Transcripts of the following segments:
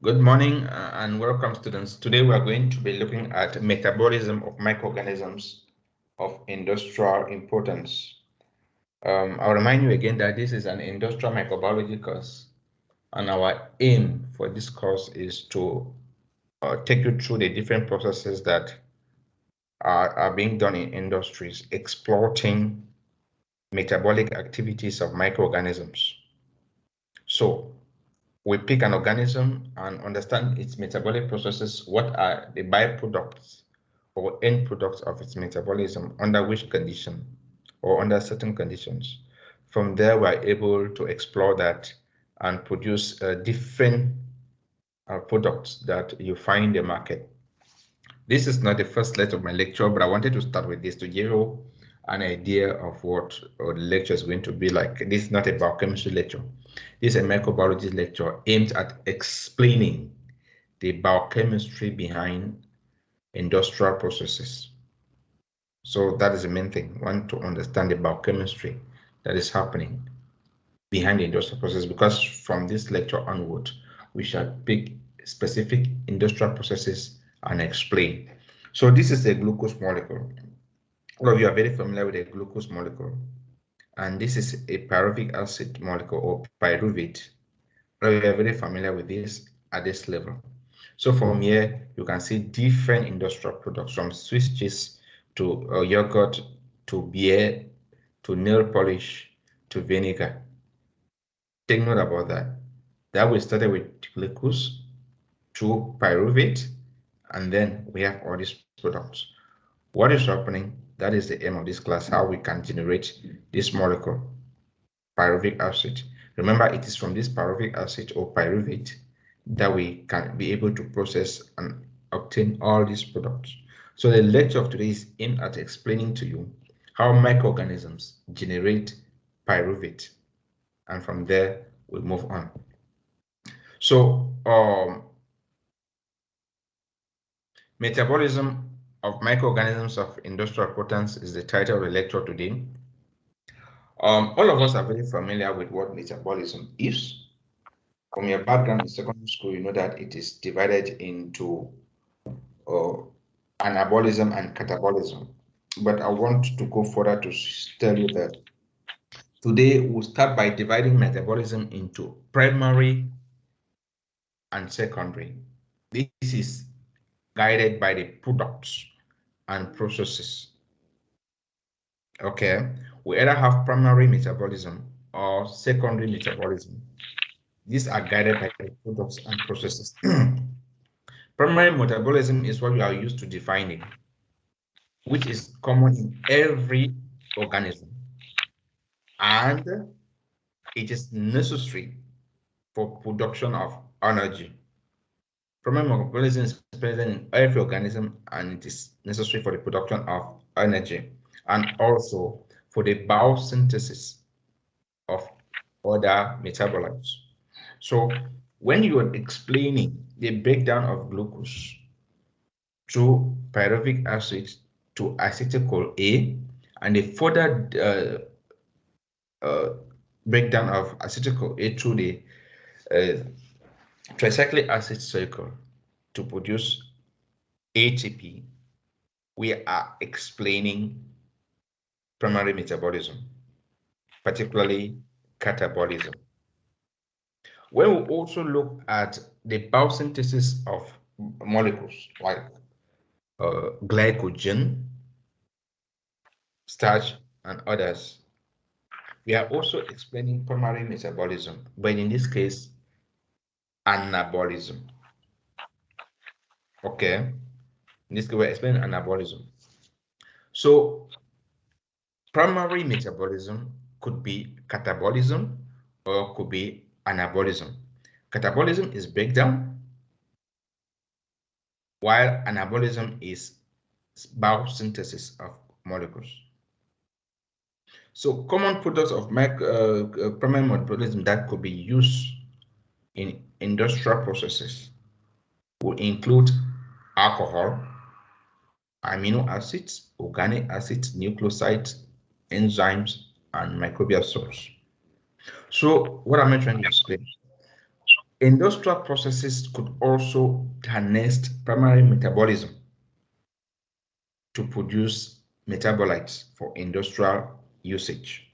Good morning and welcome, students. Today we are going to be looking at metabolism of microorganisms of industrial importance. I'll remind you again that this is an industrial microbiology course, and our aim for this course is to take you through the different processes that are being done in industries, exploiting metabolic activities of microorganisms. So, we pick an organism and understand its metabolic processes. What are the byproducts or end products of its metabolism, under which condition or under certain conditions. From there, we are able to explore that and produce different products that you find in the market. This is not the first lecture of my lecture, but I wanted to start with this to give you an idea of what the lecture is going to be like. This is not a biochemistry lecture. This is a microbiology lecture aimed at explaining the biochemistry behind industrial processes. So that is the main thing. We want to understand the biochemistry that is happening behind the industrial process, because from this lecture onward, we shall pick specific industrial processes and explain. So this is a glucose molecule. All of you are very familiar with a glucose molecule. And this is a pyruvic acid molecule, or pyruvate. All of you are very familiar with this at this level. So from here, you can see different industrial products, from Swiss cheese to yogurt to beer to nail polish to vinegar. Take note about that. That we started with glucose to pyruvate, and then we have all these products. What is happening? That is the aim of this class, how we can generate this molecule, pyruvic acid. Remember, it is from this pyruvic acid or pyruvate that we can be able to process and obtain all these products. So the lecture of today is aimed at explaining to you how microorganisms generate pyruvate, and from there we'll move on. So metabolism of microorganisms of industrial importance is the title of the lecture today. All of us are very familiar with what metabolism is. From your background in secondary school, you know that it is divided into anabolism and catabolism. But I want to go further to tell you that today we'll start by dividing metabolism into primary and secondary. This is guided by the products and processes. Okay, we either have primary metabolism or secondary metabolism. These are guided by the products and processes. Primary metabolism is what we are used to defining, which is common in every organism, and it is necessary for production of energy. Primary metabolism is present in every organism, and it is necessary for the production of energy and also for the biosynthesis of other metabolites. So when you are explaining the breakdown of glucose through pyruvic acid to acetyl A, and the further breakdown of acetyl A through the tricyclic acid cycle to produce ATP, we are explaining primary metabolism, particularly catabolism. When we also look at the biosynthesis of molecules like glycogen, starch, and others, we are also explaining primary metabolism, but in this case, anabolism. Okay, in this case, we're explaining anabolism. So, primary metabolism could be catabolism or could be anabolism. Catabolism is breakdown, while anabolism is biosynthesis of molecules. So common products of primary metabolism that could be used in industrial processes will include alcohol, amino acids, organic acids, nucleosides, enzymes, and microbial salts. So what am I trying to explain? Industrial processes could also harness primary metabolism to produce metabolites for industrial usage.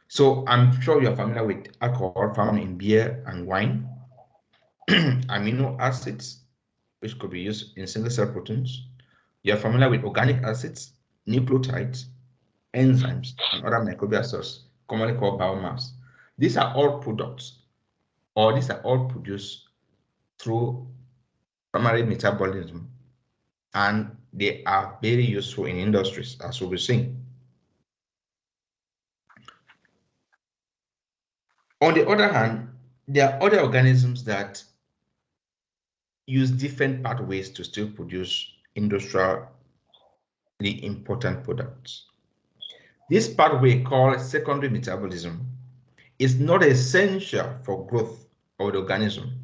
So I'm sure you're familiar with alcohol found in beer and wine, amino acids, which could be used in single cell proteins. You're familiar with organic acids, nucleotides, enzymes, and other microbial cells, commonly called biomass. These are all products, or these are all produced through primary metabolism, and they are very useful in industries, as we'll be seeing. On the other hand, there are other organisms that use different pathways to still produce industrially important products. This pathway, called secondary metabolism, is not essential for growth of the organism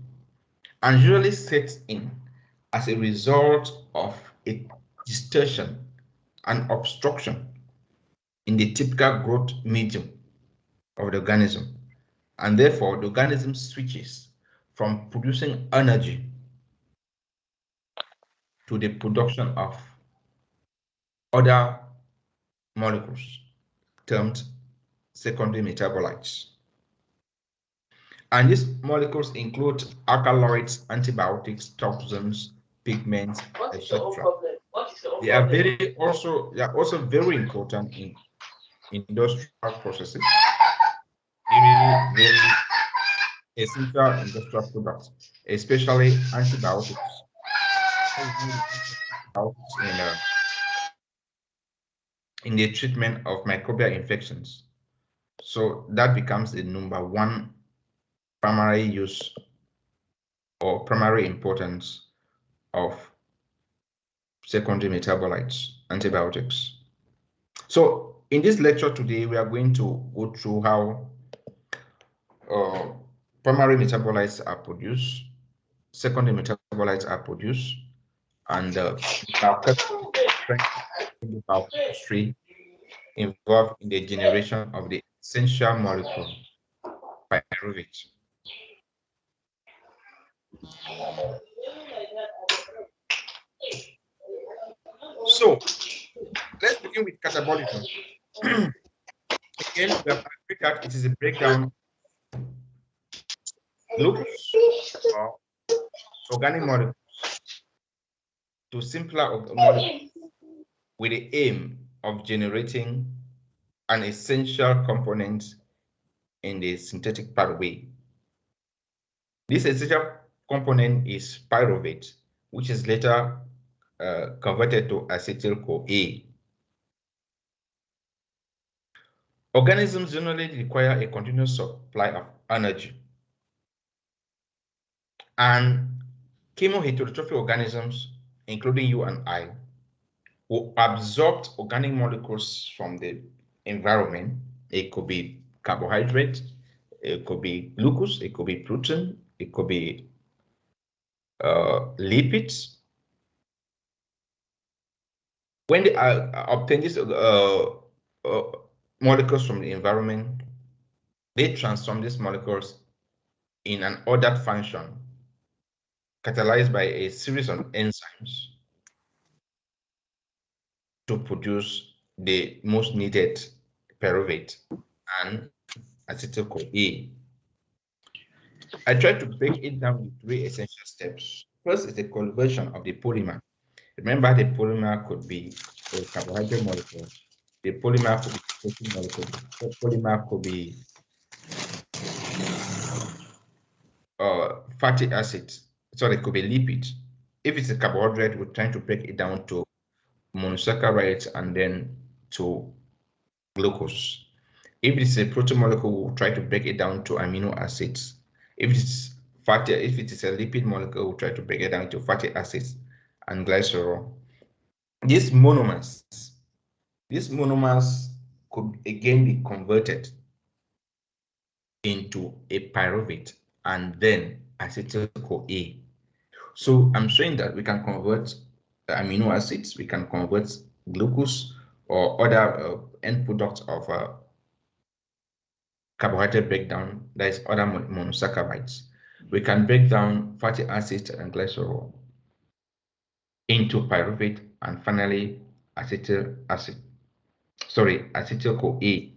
and usually sets in as a result of a distortion and obstruction in the typical growth medium of the organism, and therefore the organism switches from producing energy to the production of other molecules termed secondary metabolites. And these molecules include alkaloids, antibiotics, toxins, pigments, etc. They are also very important in industrial processes, very essential industrial products, especially antibiotics. In the treatment of microbial infections. So that becomes the number one primary use or primary importance of secondary metabolites, antibiotics. So in this lecture today, we are going to go through how primary metabolites are produced, secondary metabolites are produced, and biochemistry involved in the generation of the essential molecule pyruvate. So let's begin with catabolism. Again, we have agreed that it is a breakdown of glucose or organic molecules to simpler molecules with the aim of generating an essential component in the synthetic pathway. This essential component is pyruvate, which is later converted to acetyl-CoA. Organisms generally require a continuous supply of energy, and chemoheterotrophic organisms, including you and I, will absorb organic molecules from the environment. It could be carbohydrate, it could be glucose, it could be protein, it could be lipids. When they obtain these molecules from the environment, they transform these molecules in an ordered function catalyzed by a series of enzymes to produce the most needed pyruvate and acetyl-CoA. I try to break it down in three essential steps. First is the conversion of the polymer. Remember, the polymer could be a carbohydrate molecule. The polymer could be a protein molecule. The polymer could be fatty acids. Sorry, it could be lipids. If it's a carbohydrate, we're trying to break it down to monosaccharides and then to glucose. If it's a protein molecule, we'll try to break it down to amino acids. If it is a lipid molecule, we'll try to break it down to fatty acids and glycerol. These monomers could again be converted into a pyruvate and then acetyl-CoA. So I'm showing that we can convert amino acids, we can convert glucose or other end products of carbohydrate breakdown, that is other monosaccharides. we can break down fatty acids and glycerol into pyruvate and finally acetyl acid. Sorry, acetyl-CoA.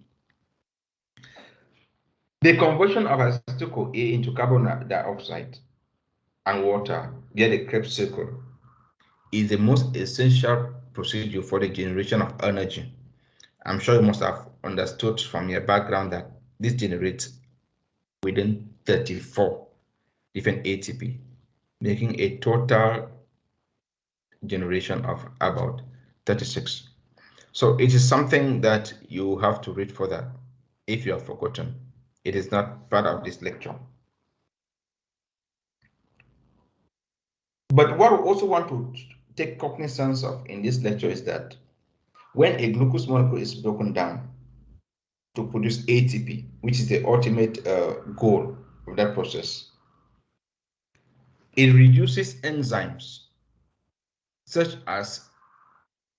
The conversion of acetyl-CoA into carbon dioxide and water via the Krebs cycle is the most essential procedure for the generation of energy. I'm sure you must have understood from your background that this generates within 34 different ATP, making a total generation of about 36. So it is something that you have to read further if you have forgotten. It is not part of this lecture. But what we also want to take cognizance of in this lecture is that when a glucose molecule is broken down to produce ATP, which is the ultimate goal of that process, it reduces enzymes such as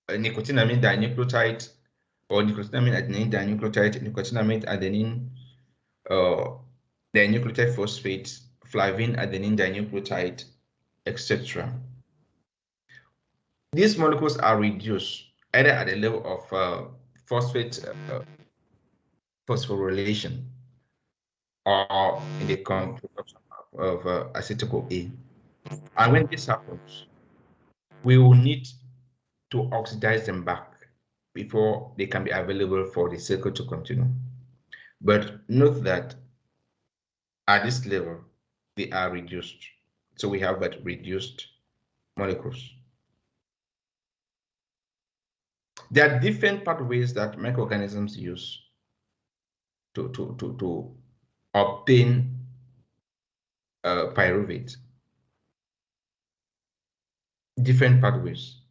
nicotinamide dinucleotide or nicotinamide adenine dinucleotide, nicotinamide adenine dinucleotide phosphate, flavin adenine dinucleotide, etc. These molecules are reduced either at the level of phosphate phosphorylation or in the production of acetyl-CoA. And when this happens, we will need to oxidize them back before they can be available for the cycle to continue. But note that at this level, they are reduced. So we have but reduced molecules. There are different pathways that microorganisms use to obtain pyruvate. Different pathways.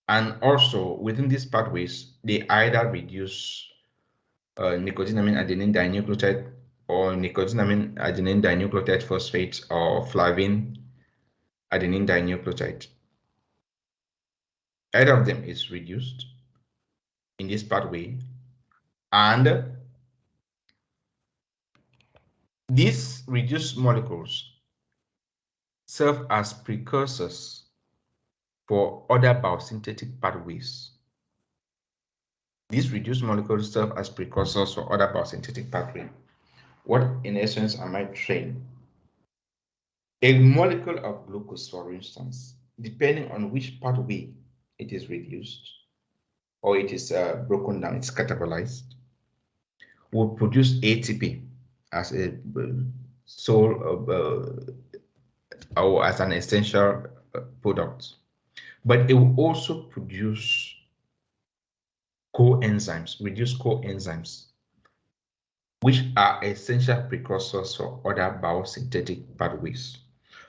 And also within these pathways, they either reduce nicotinamide adenine dinucleotide or nicotinamide adenine dinucleotide phosphate or flavin adenine dinucleotide. Either of them is reduced in this pathway, and these reduced molecules serve as precursors for other biosynthetic pathways. These reduced molecules serve as precursors for other biosynthetic pathways. What in essence am I saying? A molecule of glucose, for instance, depending on which pathway it is reduced or it is broken down, it's catabolized, will produce ATP as a sole or as an essential product. But it will also produce coenzymes, reduced coenzymes, which are essential precursors for other biosynthetic pathways.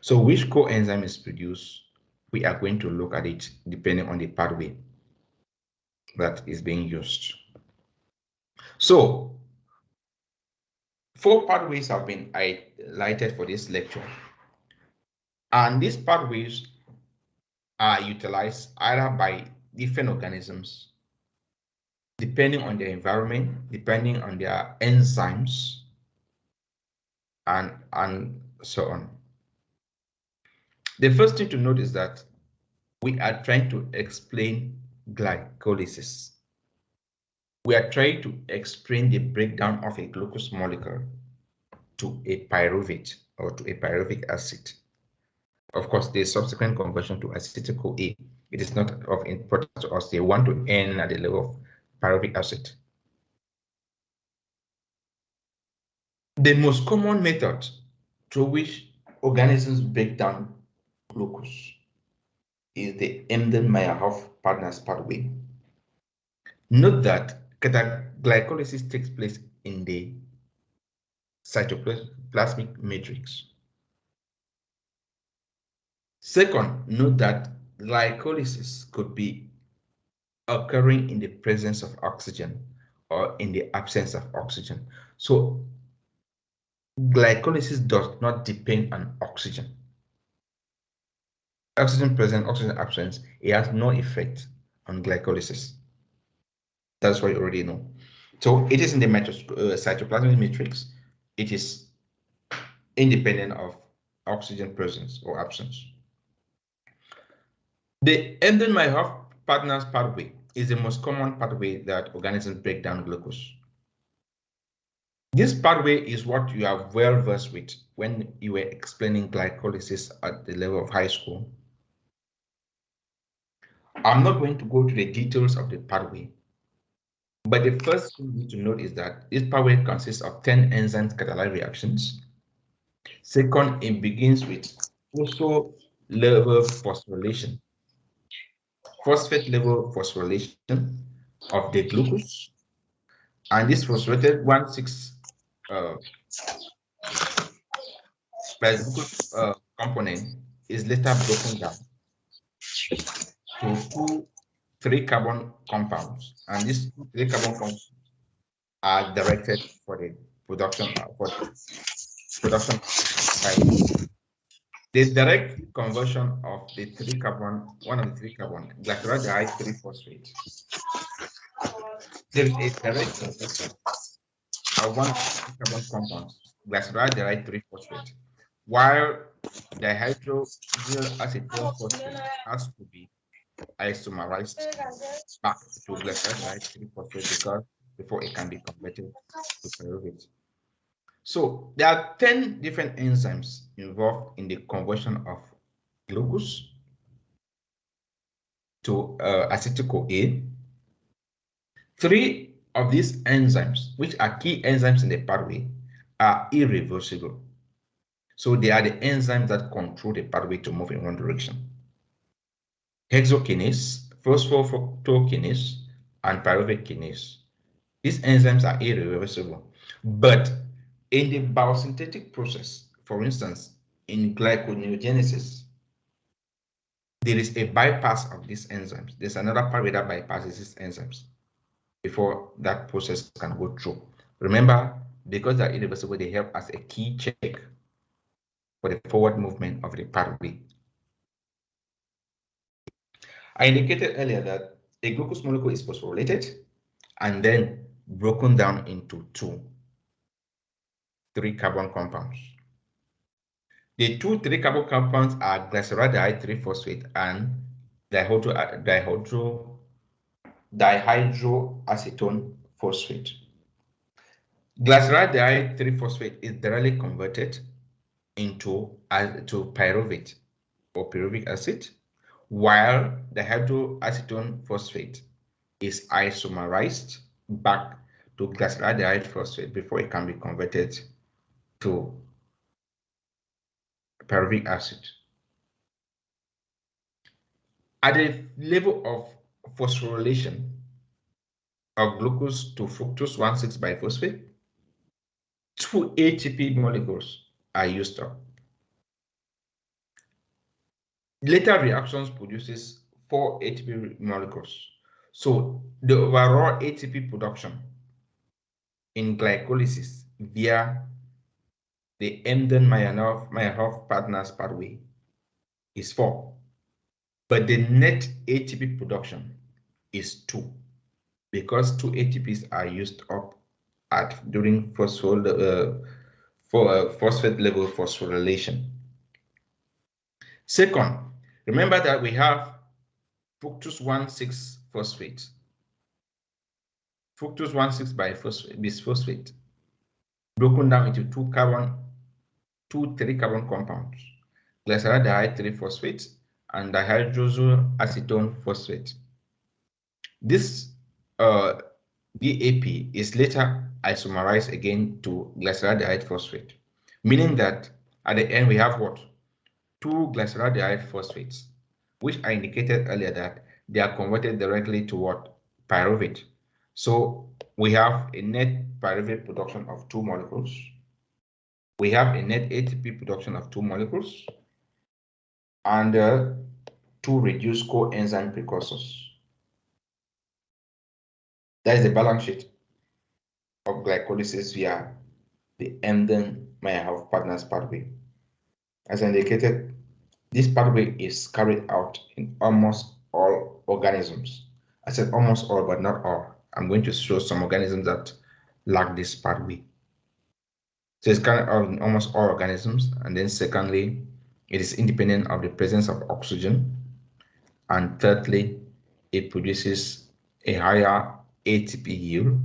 So which coenzyme is produced, we are going to look at it depending on the pathway that is being used. So 4 pathways have been highlighted for this lecture. And these pathways are utilized either by different organisms, depending on their environment, depending on their enzymes, and so on. The first thing to note is that we are trying to explain glycolysis. We are trying to explain the breakdown of a glucose molecule to a pyruvate or to a pyruvic acid. Of course, the subsequent conversion to acetyl-CoA, it is not of importance to us. They want to end at the level of pyruvic acid. The most common method through which organisms break down glucose is the Embden-Meyerhof partners pathway. Note that glycolysis takes place in the cytoplasmic matrix. Second, note that glycolysis could be occurring in the presence of oxygen or in the absence of oxygen. So glycolysis does not depend on oxygen. Oxygen present, oxygen absence, it has no effect on glycolysis. That's what you already know. So it is in the cytoplasmic matrix. It is independent of oxygen presence or absence. The Eden-Meyerhof partners pathway is the most common pathway that organisms break down glucose. This pathway is what you are well versed with when you were explaining glycolysis at the level of high school. I'm not going to go to the details of the pathway, but the first thing you need to note is that this pathway consists of 10 enzyme catalytic reactions. Second, it begins with phospho-level phosphorylation, phosphate level phosphorylation of the glucose, and this phosphorylated 1,6 glucose component is later broken down to 2 3-carbon compounds, and these 2 3-carbon compounds are directed for the production the direct conversion of the 3-carbon, one of the 3-carbon glyceraldehyde 3-phosphate. There is a direct conversion of one of the 3-carbon compounds, glyceraldehyde 3-phosphate, while dihydroxyl acetone phosphate has to be isomerized back to glyceraldehyde 3-phosphate because before it can be converted to pyruvate. So there are 10 different enzymes involved in the conversion of glucose to acetyl-CoA. 3 of these enzymes, which are key enzymes in the pathway, are irreversible. So they are the enzymes that control the pathway to move in one direction. Hexokinase, phosphofructokinase, and pyruvate kinase. These enzymes are irreversible, but in the biosynthetic process, for instance, in glyconeogenesis, there is a bypass of these enzymes. There's another pathway that bypasses these enzymes before that process can go through. Remember, because they're irreversible, they help as a key check for the forward movement of the pathway. I indicated earlier that a glucose molecule is phosphorylated and then broken down into 2 3-carbon compounds. The 2 3-carbon compounds are glyceraldehyde 3-phosphate and dihydroacetone phosphate. Glyceraldehyde 3-phosphate is directly converted into pyruvate or pyruvic acid, while the dihydroacetone phosphate is isomerized back to glyceraldehyde phosphate before it can be converted to pyruvic acid. At the level of phosphorylation of glucose to fructose 1,6-biphosphate, 2 ATP molecules are used up. Later reactions produces 4 ATP molecules. So the overall ATP production in glycolysis via the Eden-Meyerhof partners pathway is 4. But the net ATP production is 2 because 2 ATPs are used up during phosphate level phosphorylation. Second, remember that we have fructose 1,6-phosphate, fructose 1,6-bisphosphate, broken down into 2 3-carbon compounds, glyceraldehyde 3-phosphate and dihydroxyl acetone phosphate. This DAP is later isomerized again to glyceraldehyde phosphate, meaning that at the end we have what? 2 glyceraldehyde phosphates, which I indicated earlier that they are converted directly to what? Pyruvate. So we have a net pyruvate production of 2 molecules. We have a net ATP production of 2 molecules and 2 reduced coenzyme precursors. That is the balance sheet of glycolysis via the Eden-Meyerhof partners pathway. As indicated, this pathway is carried out in almost all organisms. I said almost all, but not all. I'm going to show some organisms that lack this pathway. So it's kind of in almost all organisms. And then secondly, it is independent of the presence of oxygen. And thirdly, it produces a higher ATP yield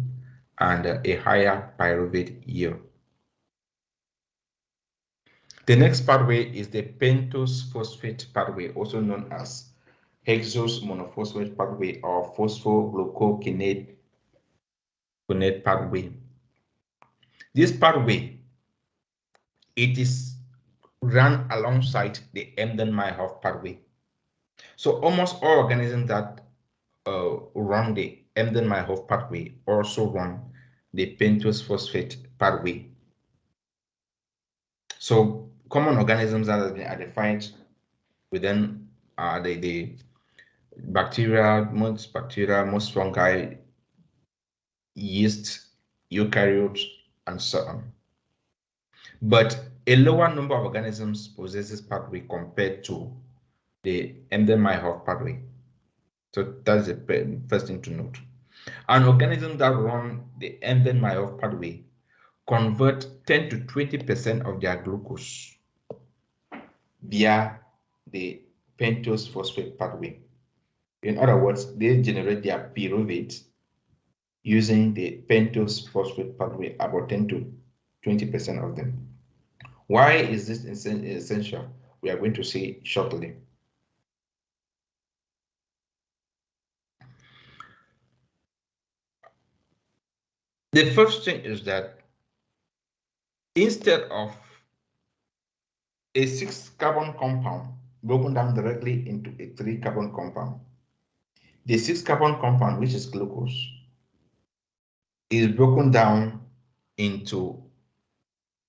and a higher pyruvate yield. The next pathway is the pentose phosphate pathway, also known as hexose monophosphate pathway or phosphoglucokinase pathway. This pathway, it is run alongside the Embden-Meyerhof pathway. So almost all organisms that run the Embden-Meyerhof pathway also run the pentose phosphate pathway. So common organisms that have been identified within the bacteria, most fungi, yeast, eukaryotes, and so on. But a lower number of organisms possess this pathway compared to the Embden-Meyerhof pathway. So that's the first thing to note. An organism that run the Embden-Meyerhof pathway convert 10 to 20% of their glucose via the pentose phosphate pathway. In other words, they generate their pyruvate using the pentose phosphate pathway, about 10 to 20% of them. Why is this essential? We are going to see shortly. The first thing is that instead of a 6-carbon compound broken down directly into a 3-carbon compound, the 6-carbon compound, which is glucose, is broken down into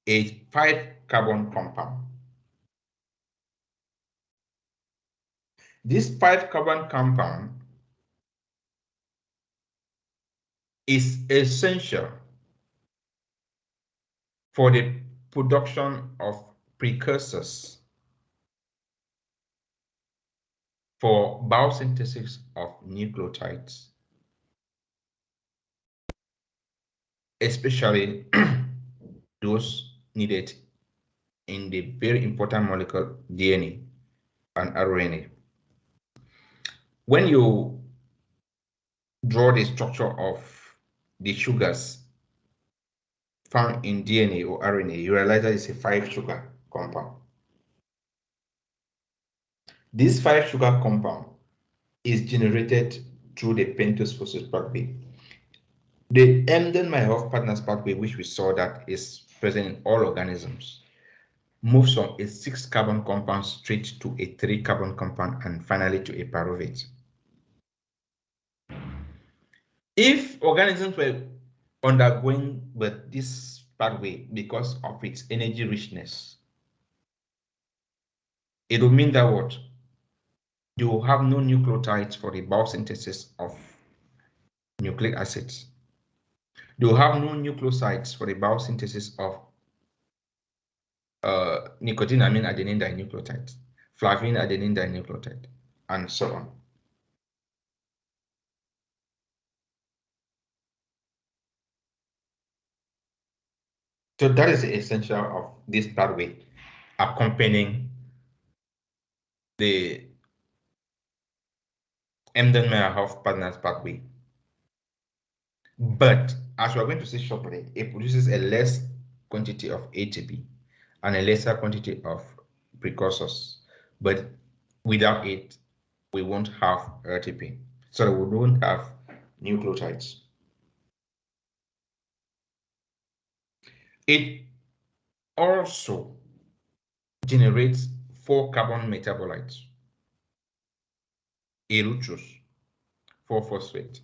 a 5-carbon compound. This 5-carbon compound is essential for the production of precursors for biosynthesis of nucleotides, especially those needed in the very important molecule DNA and RNA. When you draw the structure of the sugars found in DNA or RNA, you realize that it's a 5-sugar compound. This 5-sugar compound is generated through the pentose phosphate pathway. The Embden-Meyerhof partners pathway, which we saw that is present in all organisms, moves from a 6-carbon compound straight to a 3-carbon compound and finally to a pyruvate. If organisms were undergoing with this pathway because of its energy richness, it will mean that what? You will have no nucleotides for the biosynthesis of nucleic acids. They will have no nucleosides for the biosynthesis of nicotinamide adenine dinucleotide, flavin adenine dinucleotide, and so on. So that is the essential of this pathway accompanying the Embden-Meyerhof partners pathway. But as we're going to see shortly, it produces a less quantity of ATP and a lesser quantity of precursors. But without it, we won't have ATP. So we won't have nucleotides. It also generates 4-carbon metabolites, erythrose, 4-phosphate.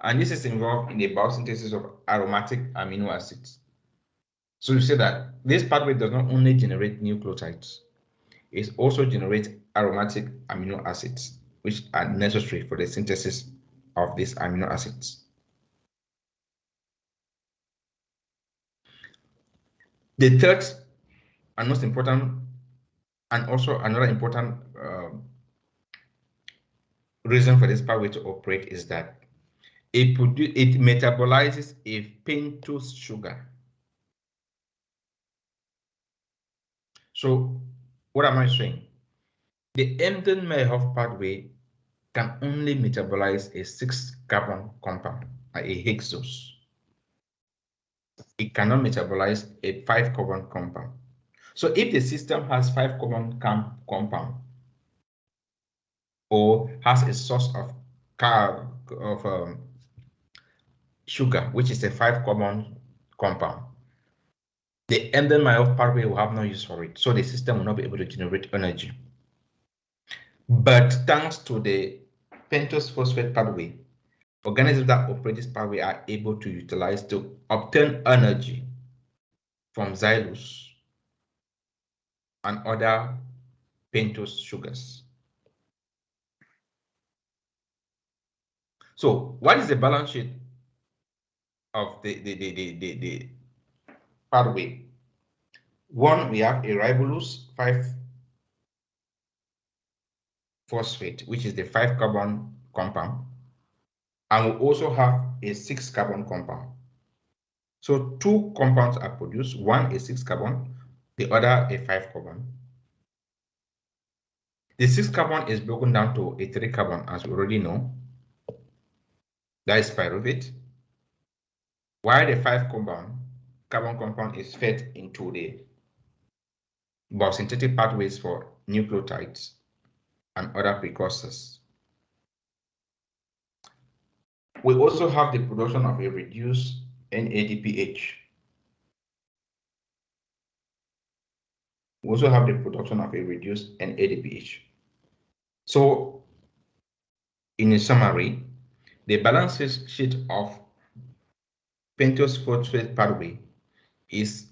And this is involved in the biosynthesis of aromatic amino acids. So you say that this pathway does not only generate nucleotides, it also generates aromatic amino acids, which are necessary for the synthesis of these amino acids. The third and most important, and also another important reason for this pathway to operate is that it metabolizes a pentose sugar So what am I saying? The Embden-Meyerhof pathway can only metabolize a 6-carbon compound, a hexose. It cannot metabolize a 5-carbon compound. So if the system has 5-carbon compound or has a source of sugar, which is a 5-carbon compound, the Embden-Meyerhof pathway will have no use for it. So the system will not be able to generate energy. But thanks to the pentose phosphate pathway, organisms that operate this pathway are able to utilize to obtain energy from xylose and other pentose sugars. So what is the balance sheet of the pathway? One, we have a ribulose 5-phosphate, which is the 5-carbon compound, and we also have a 6-carbon compound. So 2 compounds are produced, one a 6-carbon, the other a 5-carbon. The 6-carbon is broken down to a 3-carbon, as we already know. That is pyruvate. While the 5-carbon compound is fed into the biosynthetic pathways for nucleotides and other precursors. We also have the production of a reduced NADPH. We also have the production of a reduced NADPH. So, in a summary, the balance sheet of pentose phosphate pathway is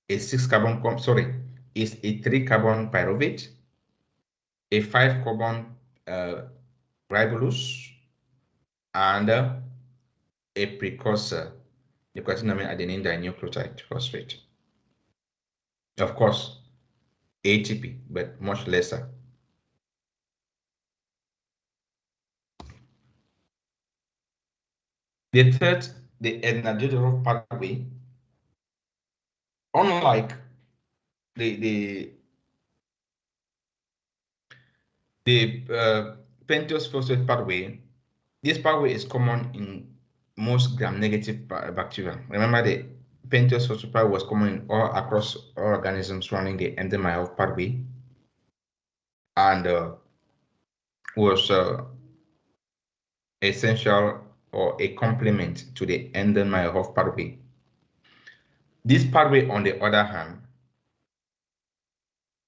a 6-carbon, is a 3-carbon pyruvate, a 5-carbon ribulose, and a precursor, nicotinamide adenine dinucleotide phosphate. Of course, ATP, but much lesser. The third, the Edna-Jodorov pathway, unlike the pentose phosphate pathway, this pathway is common in most gram-negative bacteria. Remember, the pentose phosphate pathway was common across all organisms running the Embden-Meyerhof pathway, and was essential or a complement to the Embden-Meyerhof pathway. This pathway, on the other hand,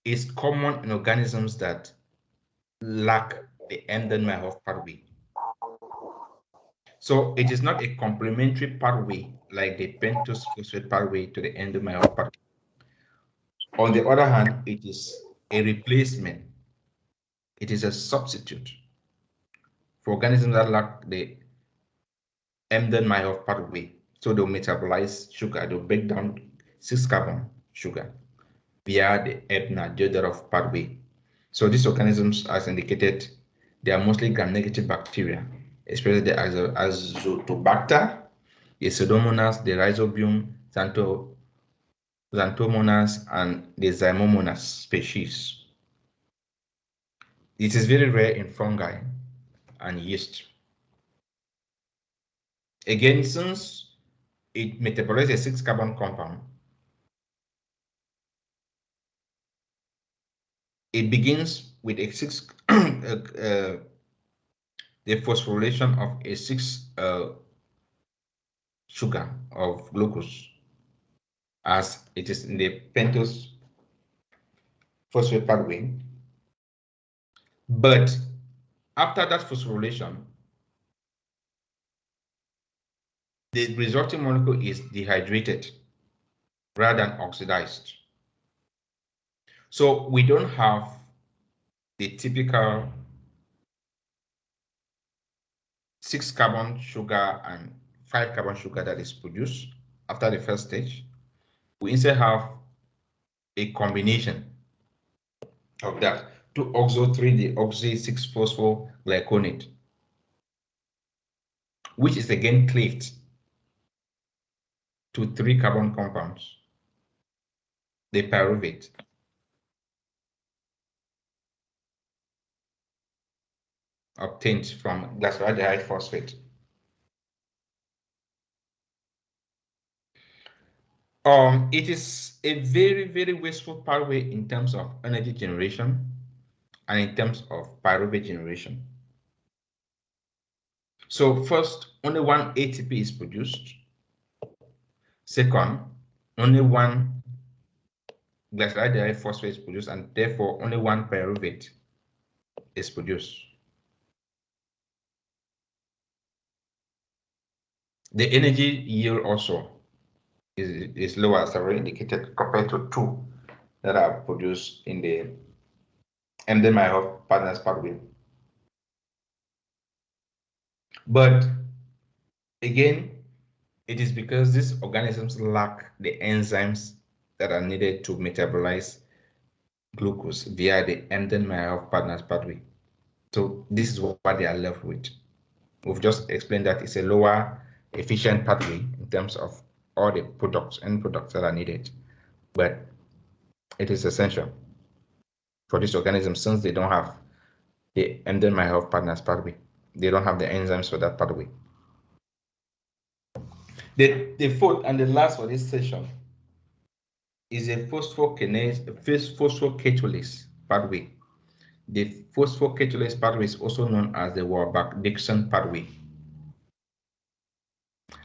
is common in organisms that lack the Embden-Meyerhof pathway. So it is not a complementary pathway like the pentose phosphate pathway to the Embden-Meyerhof pathway. On the other hand, it is a replacement. It is a substitute for organisms that lack the Embden-Meyerhof pathway. So they'll metabolize sugar, they'll break down 6-carbon sugar via the Ebner-Jodorov pathway. So these organisms, as indicated, they are mostly gram-negative bacteria, especially the Azotobacter, the Pseudomonas, the Rhizobium, Xanthomonas, and the Zymomonas species. It is very rare in fungi and yeast. Again, since it metabolizes a 6-carbon compound, it begins with a 6 the phosphorylation of a 6 sugar of glucose, as it is in the pentose phosphate pathway. But after that phosphorylation, the resulting molecule is dehydrated rather than oxidized. So we don't have the typical 6-carbon sugar and 5-carbon sugar that is produced after the first stage. We instead have a combination of that, 2-oxo-3-deoxy-6-phosphoglyconate, which is again cleaved to 3 carbon compounds, the pyruvate. obtained from glyceraldehyde phosphate. It is a very, very wasteful pathway in terms of energy generation and in terms of pyruvate generation. So first, only one ATP is produced. Second, only one glyceraldehyde phosphate is produced, and therefore only one pyruvate is produced. The energy yield also is lower, as already indicated, compared to two that are produced in the MDMA partners pathway. But again, it is because these organisms lack the enzymes that are needed to metabolize glucose via the MDMA partners pathway. So this is what they are left with. We've just explained that it's a lower efficient pathway in terms of all the products and products that are needed, but it is essential for these organisms since they don't have the MDMA partners pathway. They don't have the enzymes for that pathway. The fourth and the last for this session is a phosphocatalysis pathway. The phosphocatalysis pathway is also known as the Warburg-Dixon pathway,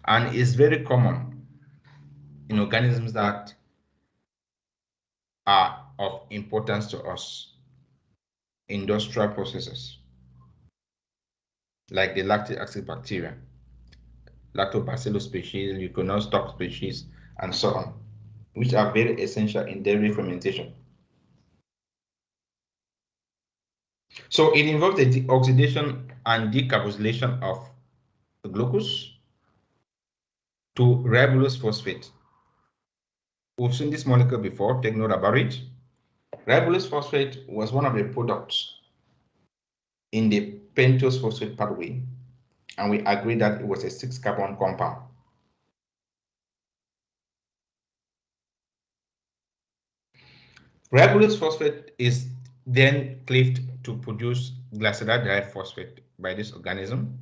and is very common in organisms that are of importance to us, industrial processes, like the lactic acid bacteria, lactobacillus species, Leuconostoc species, and so on, which are very essential in dairy fermentation. So it involves the oxidation and decarboxylation of glucose to ribulose phosphate. We've seen this molecule before, take note about it. Ribulose phosphate was one of the products in the pentose phosphate pathway, and we agreed that it was a 6-carbon compound. Ribulose phosphate is then cleaved to produce glyceraldehyde phosphate by this organism.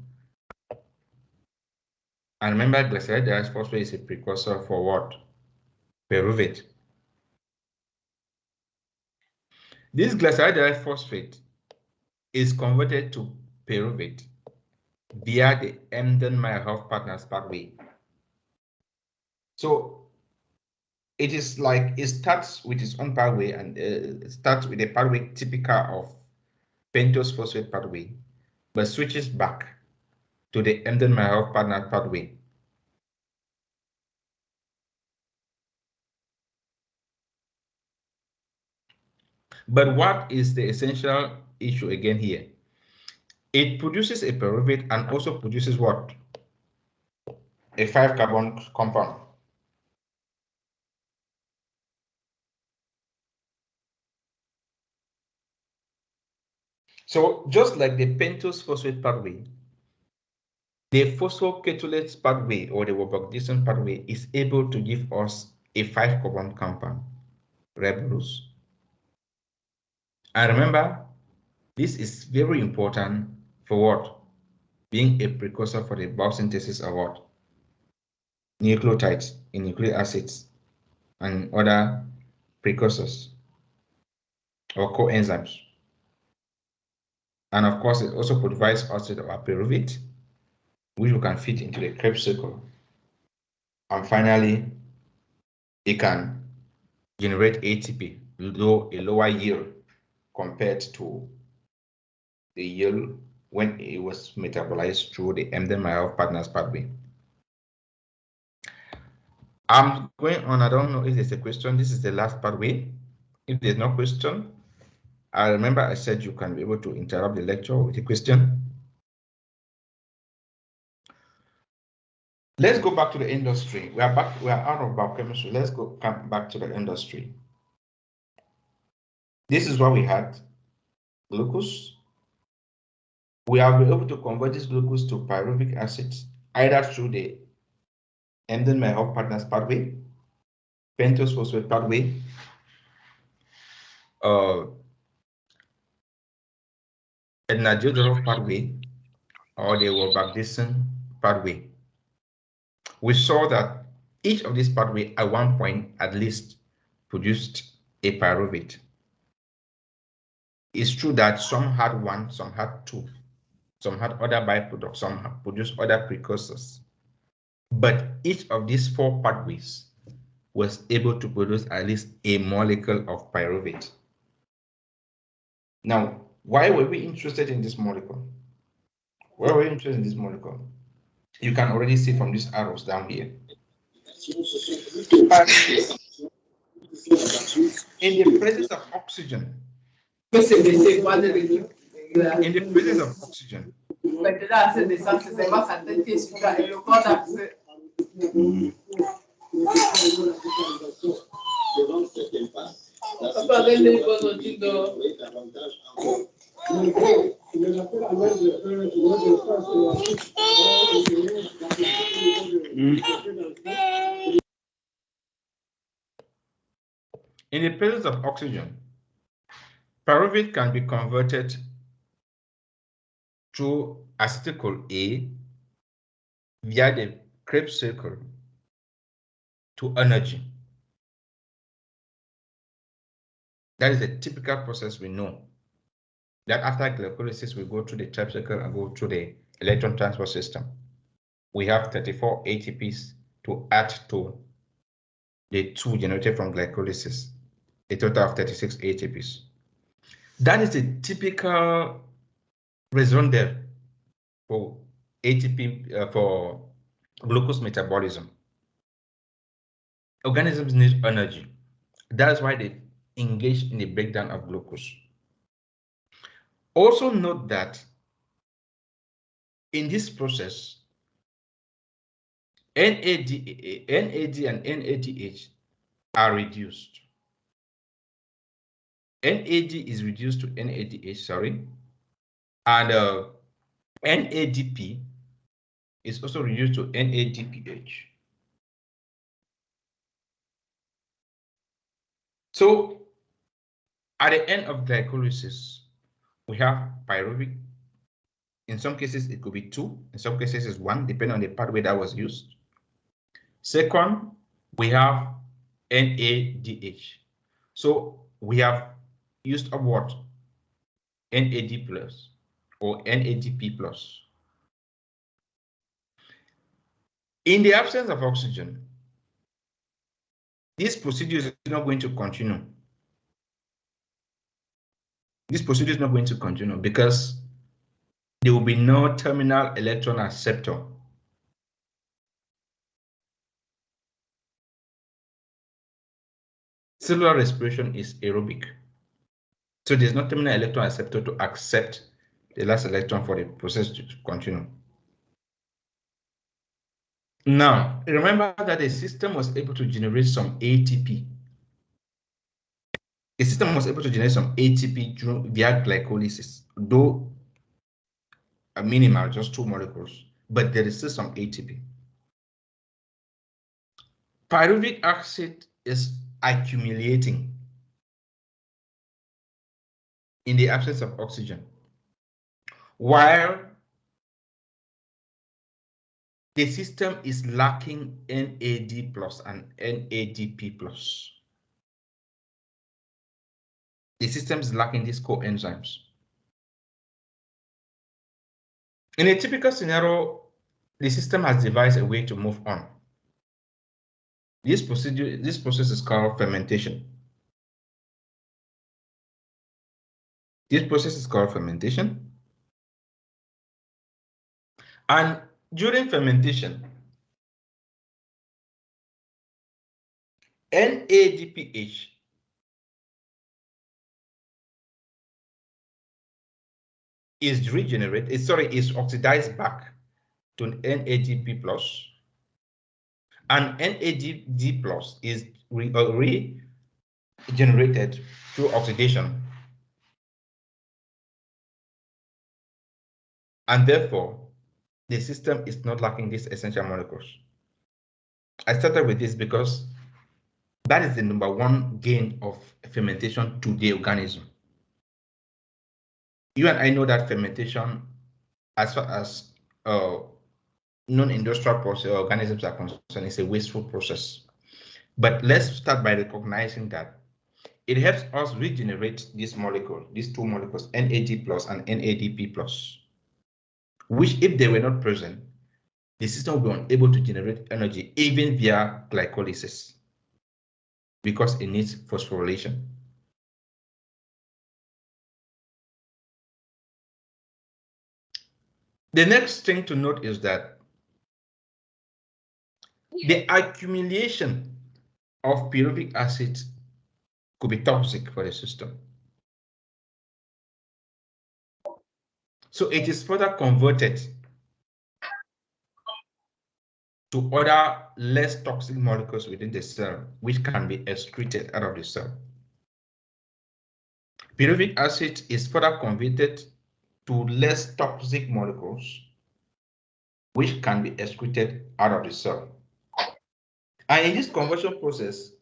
And remember, glyceraldehyde phosphate is a precursor for what? Pyruvate. This glyceraldehyde phosphate is converted to pyruvate via the Embden-Meyerhof partners pathway. So it is like it starts with its own pathway and starts with a pathway typical of pentose phosphate pathway, but switches back to the Embden-Meyerhof partner pathway. But what is the essential issue again here? It produces a pyruvate and also produces what? A 5-carbon compound. So just like the pentose phosphate pathway, the phosphocatalysis pathway or the Warburg-Dixon pathway is able to give us a 5-carbon compound, ribulose. And remember, this is very important for what? Being a precursor for the biosynthesis of what? Nucleotides in nucleic acids and other precursors or coenzymes. And of course, it also provides us with our pyruvate, which we can fit into the Krebs cycle. And finally, it can generate ATP, though a lower yield compared to the yield when it was metabolized through the Embden-Meyerhof partners pathway. I'm going on. I don't know if there's a question. This is the last pathway. If there's no question, I remember I said you can be able to interrupt the lecture with a question. Let's go back to the industry. We are back. We are out of biochemistry. Let's come back to the industry. This is what we had: glucose. We have been able to convert this glucose to pyruvic acid either through the Embden-Meyerhof partners pathway, pentose phosphate pathway, a Navier-Stokes pathway or the Wolbach-Dixon pathway. We saw that each of these pathways at one point at least produced a pyruvate. It's true that some had one, some had two, some had other byproducts, some produced other precursors. But each of these four pathways was able to produce at least a molecule of pyruvate. Now, why were we interested in this molecule? Why were we interested in this molecule? You can already see from these arrows down here. In the presence of oxygen, in the presence of oxygen, in the presence of oxygen, pyruvate can be converted through acetyl-CoA via the Krebs cycle to energy. That is a typical process we know. That after glycolysis, we go through the Krebs cycle and go through the electron transport system. We have 34 ATPs to add to the 2 generated from glycolysis, a total of 36 ATPs. That is the typical reason there for ATP, for glucose metabolism. Organisms need energy. That's why they engage in the breakdown of glucose. Also note that in this process, NAD and NADH are reduced. NAD is reduced to NADH, sorry, and NADP is also reduced to NADPH. So at the end of glycolysis, we have pyruvate. In some cases, it could be 2. In some cases, it's 1, depending on the pathway that was used. Second, we have NADH. So we have used up what? NAD plus or NADP plus. In the absence of oxygen, this procedure is not going to continue. This procedure is not going to continue because there will be no terminal electron acceptor. Cellular respiration is aerobic. So there's no terminal electron acceptor to accept the last electron for the process to continue. Now, remember that the system was able to generate some ATP. The system was able to generate some ATP via glycolysis, though a minimal, just 2 molecules, but there is still some ATP. Pyruvic acid is accumulating in the absence of oxygen, while the system is lacking NAD plus and NADP plus. The system is lacking these coenzymes. In a typical scenario, the system has devised a way to move on. This process is called fermentation. This process is called fermentation. And during fermentation, NADPH is regenerated, is oxidized back to NADP plus, and NAD plus is regenerated through oxidation. And therefore, the system is not lacking these essential molecules. I started with this because that is the #1 gain of fermentation to the organism. You and I know that fermentation, as far as non-industrial organisms are concerned, is a wasteful process. But let's start by recognizing that it helps us regenerate this molecule, these two molecules, NAD plus and NADP plus, which if they were not present, the system will be unable to generate energy even via glycolysis because it needs phosphorylation. The next thing to note is that the accumulation of pyruvic acid could be toxic for the system. So it is further converted to other less toxic molecules within the cell, which can be excreted out of the cell. Pyruvic acid is further converted to less toxic molecules, which can be excreted out of the cell. And in this conversion process,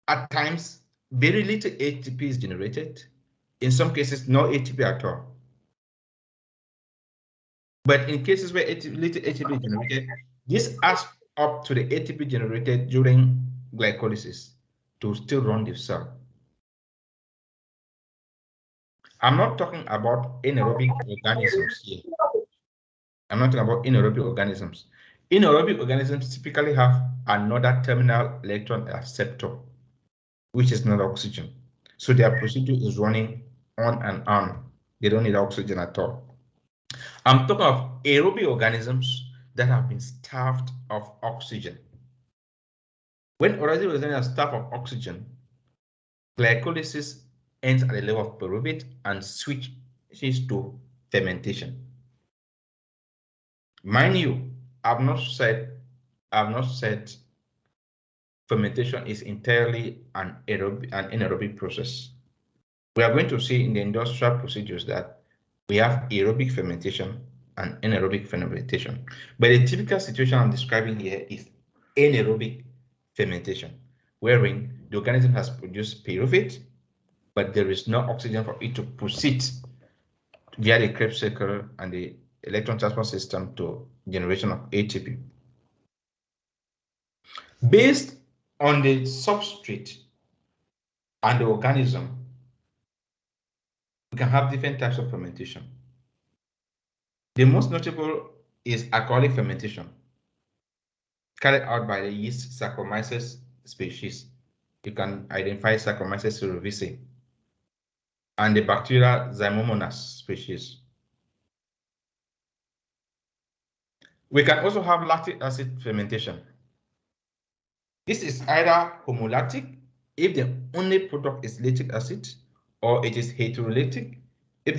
at times, very little ATP is generated. In some cases, no ATP at all. But in cases where little ATP is generated, this adds up to the ATP generated during glycolysis to still run the cell. I'm not talking about anaerobic organisms here. I'm not talking about anaerobic organisms. Anaerobic organisms typically have another terminal electron acceptor, which is not oxygen. So their procedure is running on and on. They don't need oxygen at all. I'm talking of aerobic organisms that have been starved of oxygen. When organisms are starved of oxygen, glycolysis ends at the level of pyruvate and switches to fermentation. Mind you, I've not said fermentation is entirely an anaerobic process. We are going to see in the industrial procedures that we have aerobic fermentation and anaerobic fermentation. But the typical situation I'm describing here is anaerobic fermentation, wherein the organism has produced pyruvate, but there is no oxygen for it to proceed via the Krebs cycle and the electron transport system to generation of ATP. Based on the substrate and the organism, we can have different types of fermentation. The most notable is alcoholic fermentation, carried out by the yeast Saccharomyces species. You can identify Saccharomyces cerevisiae and the bacteria Zymomonas species. We can also have lactic acid fermentation. This is either homolactic if the only product is lactic acid, or it is heterolactic if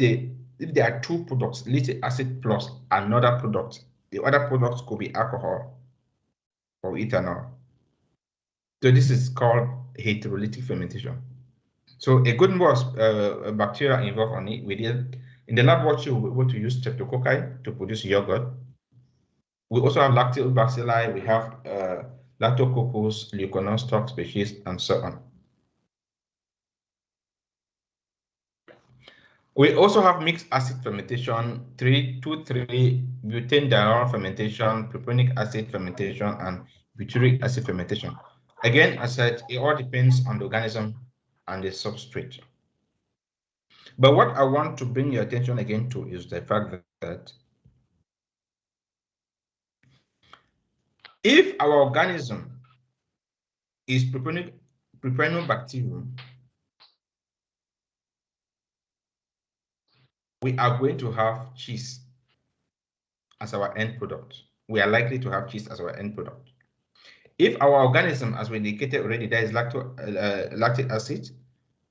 there are two products, lactic acid plus another product. The other products could be alcohol or ethanol. So this is called heterolytic fermentation. So a good number of bacteria involved on it. In the laboratory, we're able to use streptococci to produce yogurt. We also have lactobacilli, we have lactococcus, leuconostoc species, and so on. We also have mixed acid fermentation, 3,2,3-butanediol fermentation, propionic acid fermentation, and butyric acid fermentation. Again, as I said, it all depends on the organism and the substrate. But what I want to bring your attention again to is the fact that if our organism is Propionibacterium, we are going to have cheese as our end product. We are likely to have cheese as our end product. If our organism, as we indicated already, there is lactic acid,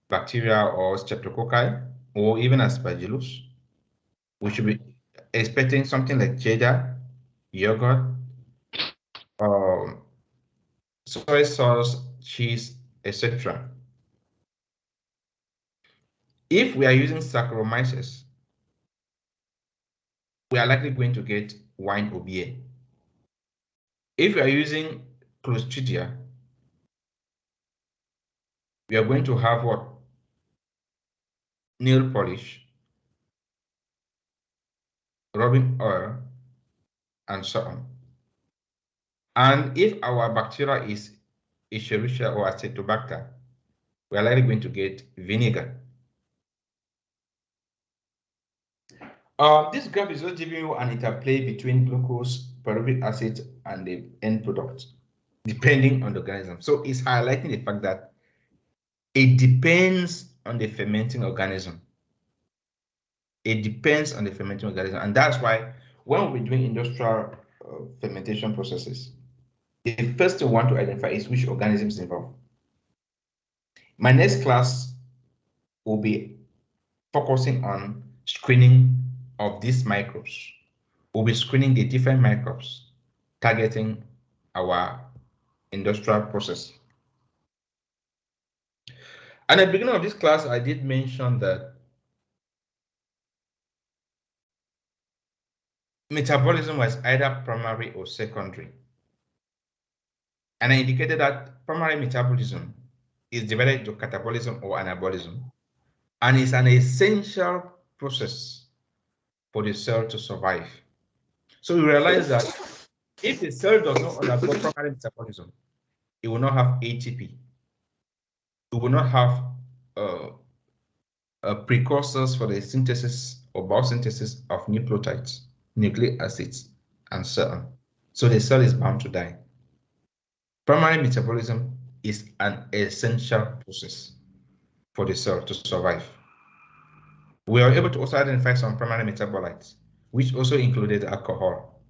bacteria or streptococci, or even aspergillus, we should be expecting something like cheddar, yogurt, soy sauce, cheese, etc. If we are using Saccharomyces, we are likely going to get wine or beer. If we are using Clostridia, We are going to have what? Nail polish, rubbing oil, and so on. And if our bacteria is Escherichia or Acetobacter, we are likely going to get vinegar. This graph is just giving you an interplay between glucose, pyruvic acid, and the end product, depending on the organism. So it's highlighting the fact that it depends on the fermenting organism. It depends on the fermenting organism. And that's why when we're doing industrial fermentation processes, the first thing we want to identify is which organisms involved. My next class will be focusing on screening of these microbes. We'll be screening the different microbes targeting our industrial process. And at the beginning of this class, I did mention that metabolism was either primary or secondary. And I indicated that primary metabolism is divided into catabolism or anabolism, and is an essential process for the cell to survive. So we realize that if the cell does not undergo primary metabolism, it will not have ATP. It will not have precursors for the synthesis or biosynthesis of nucleotides, nucleic acids, and so on. So the cell is bound to die. Primary metabolism is an essential process for the cell to survive. We are able to also identify some primary metabolites, which also included alcohol.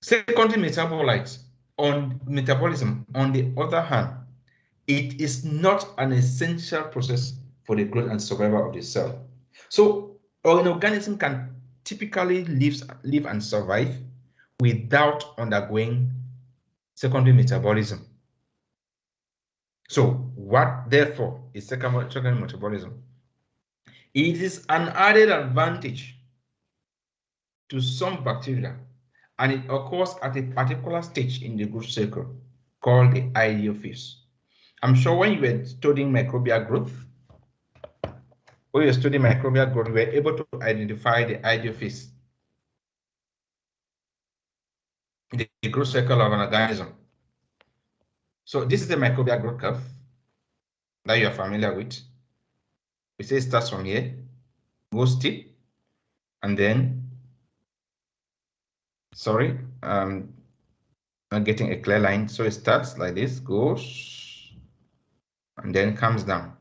Secondary metabolites on metabolism, on the other hand, it is not an essential process for the growth and survival of the cell. So an organism can typically live and survive without undergoing secondary metabolism. So what therefore is secondary metabolism? It is an added advantage to some bacteria, and it occurs at a particular stage in the growth cycle called the ideal phase. I'm sure when you were studying microbial growth, when you study microbial growth, we were able to identify the ideal phase, the growth cycle of an organism. So this is the microbial growth curve that you are familiar with. We say it starts from here, goes steep, and then, sorry, not getting a clear line. So it starts like this, goes, and then comes down.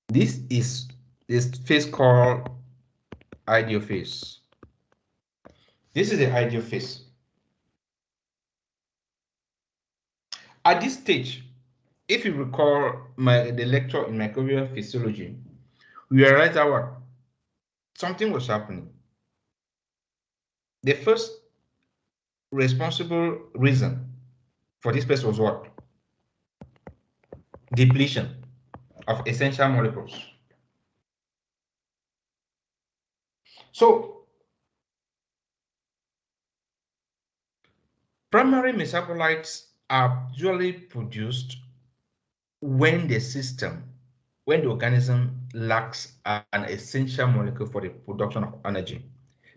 This is this phase called ideal phase. This is the ideal phase. At this stage, if you recall the lecture in microbial physiology, we realized that something was happening. The first responsible reason for this phase was what? Depletion of essential molecules. So primary metabolites are usually produced when the organism lacks an essential molecule for the production of energy.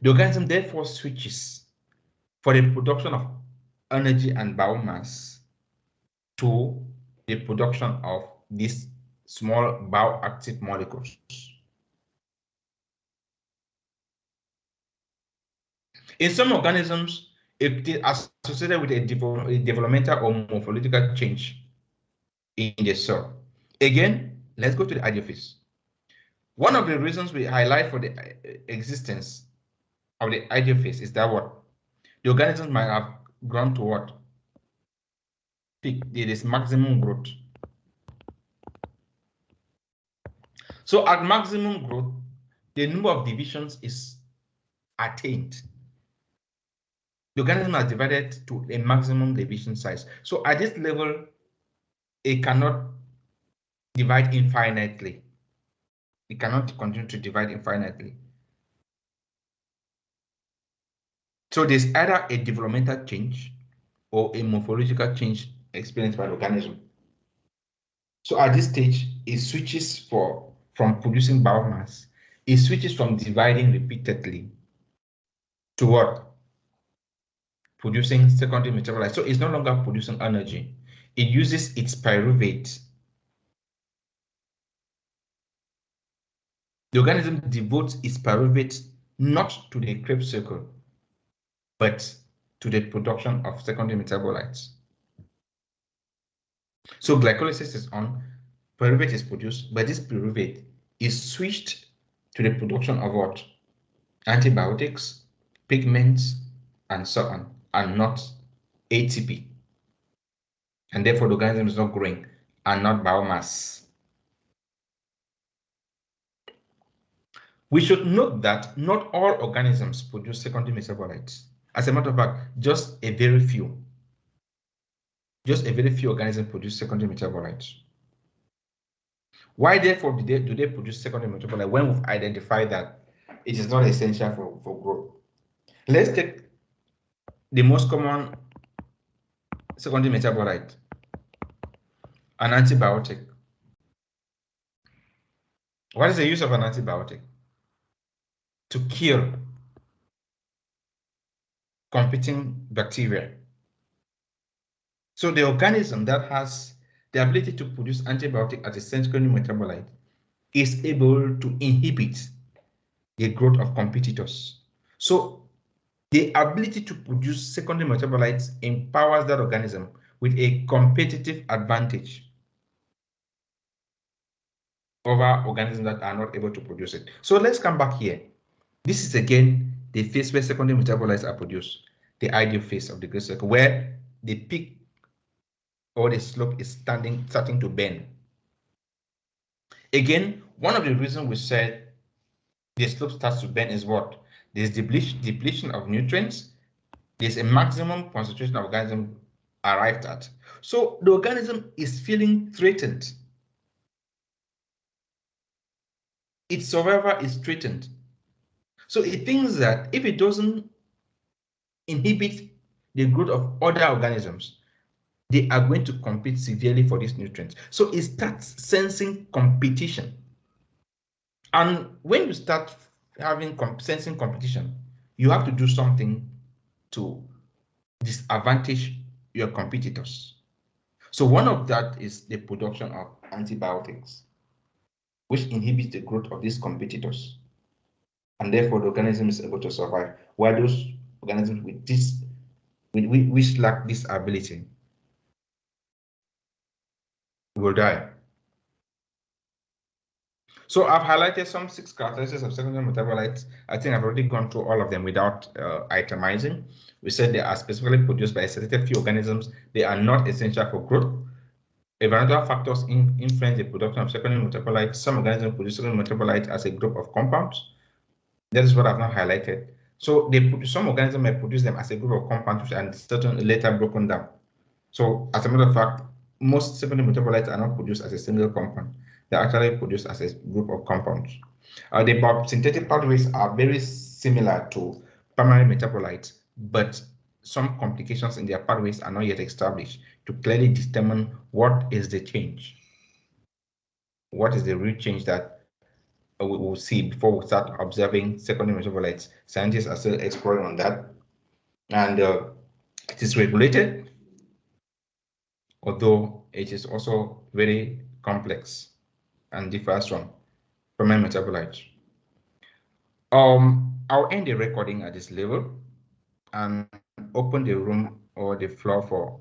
The organism therefore switches for the production of energy and biomass to the production of these small bioactive molecules. In some organisms, it is associated with a developmental or morphological change in the cell. Again, let's go to the ideal phase. One of the reasons we highlight for the existence of the ideal phase is that the organism might have grown to what? Peak, it is maximum growth. So at maximum growth, the number of divisions is attained. The organism has divided to a maximum division size. So at this level, it cannot divide infinitely. It cannot continue to divide infinitely. So there's either a developmental change or a morphological change experienced by the organism. So at this stage, it switches from producing biomass, it switches from dividing repeatedly to what? Producing secondary metabolites. So it's no longer producing energy. It uses its pyruvate. The organism devotes its pyruvate not to the Krebs cycle, but to the production of secondary metabolites. So glycolysis is on, pyruvate is produced, but this pyruvate is switched to the production of what? Antibiotics, pigments, and so on, and not ATP. And therefore, the organism is not growing and not biomass. We should note that not all organisms produce secondary metabolites. As a matter of fact, just a very few organisms produce secondary metabolites. Why therefore do they produce secondary metabolite when we've identified that it is not essential for growth? Let's take the most common secondary metabolite, an antibiotic. What is the use of an antibiotic? To kill competing bacteria. So the organism that has the ability to produce antibiotic as a secondary metabolite is able to inhibit the growth of competitors. So the ability to produce secondary metabolites empowers that organism with a competitive advantage over organisms that are not able to produce it. So let's come back here. This is again the phase where secondary metabolites are produced, the ideal phase of the growth cycle, where the peak or the slope is starting to bend. Again, one of the reasons we said the slope starts to bend is what? There's depletion of nutrients. There's a maximum concentration of organism arrived at. So the organism is feeling threatened. Its survival is threatened. So it thinks that if it doesn't inhibit the growth of other organisms, they are going to compete severely for these nutrients. So it starts sensing competition. And when you start sensing competition, you have to do something to disadvantage your competitors. So one of that is the production of antibiotics, which inhibits the growth of these competitors. And therefore, the organism is able to survive. While those organisms which lack this ability will die. So I've highlighted some 6 characteristics of secondary metabolites. I think I've already gone through all of them without itemizing. We said they are specifically produced by a selected few organisms. They are not essential for growth. Environmental factors influence the production of secondary metabolites. Some organisms produce secondary metabolites as a group of compounds. That is what I've not highlighted. So some organisms may produce them as a group of compounds which are certain later broken down. So as a matter of fact, most secondary metabolites are not produced as a single compound. They're actually produced as a group of compounds. The synthetic pathways are very similar to primary metabolites, but some complications in their pathways are not yet established to clearly determine what is the change. What is the real change that we will see before we start observing secondary metabolites? Scientists are still exploring on that. And it is regulated, although it is also very complex and differs from primary metabolites. I'll end the recording at this level and open the room or the floor for